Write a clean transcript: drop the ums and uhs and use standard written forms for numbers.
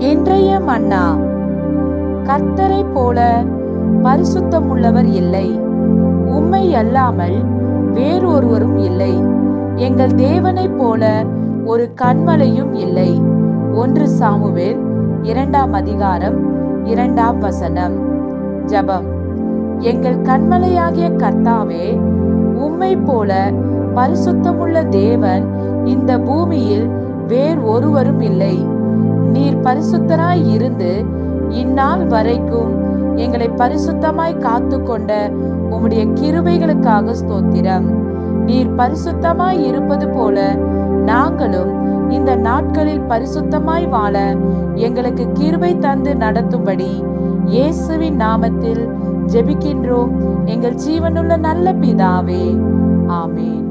இன்றைய மன்னா. கர்த்தரை போல பரிசுத்தமுள்ளவர் இல்லை, உம்மை அல்லாமல் வேறொருவரும் இல்லை. எங்கள் தேவனைப் போல ஒரு கன்மலையும் இல்லை. 1 சாமுவேல் 2ஆம் அதிகாரம் 2ஆம் வசனம். ஜெபம். எங்கள் கன்மலையாகிய கர்த்தாவே, உம்மை போல பரிசுத்தமுள்ள தேவன் இந்த பூமியில் வேறு ஒருவரும் இல்லை. நீர் பரிசுத்தராய் இருந்து இந்நாள் வரைக்கும் எங்களை பரிசுத்தமாய் காத்து கொண்ட உம்முடைய கிருபைகளுக்காக ஸ்தோத்திரம். நீர் பரிசுத்தமாய் இருப்பது போல நாங்களும் இந்த நாட்களில் பரிசுத்தமாய் வாழ எங்களுக்கு கிருபை தந்து நடத்தும்படி இயேசுவின் நாமத்தில் ஜெபிக்கின்றோம் எங்கள் ஜீவனுள்ள நல்ல பிதாவே. ஆமென்.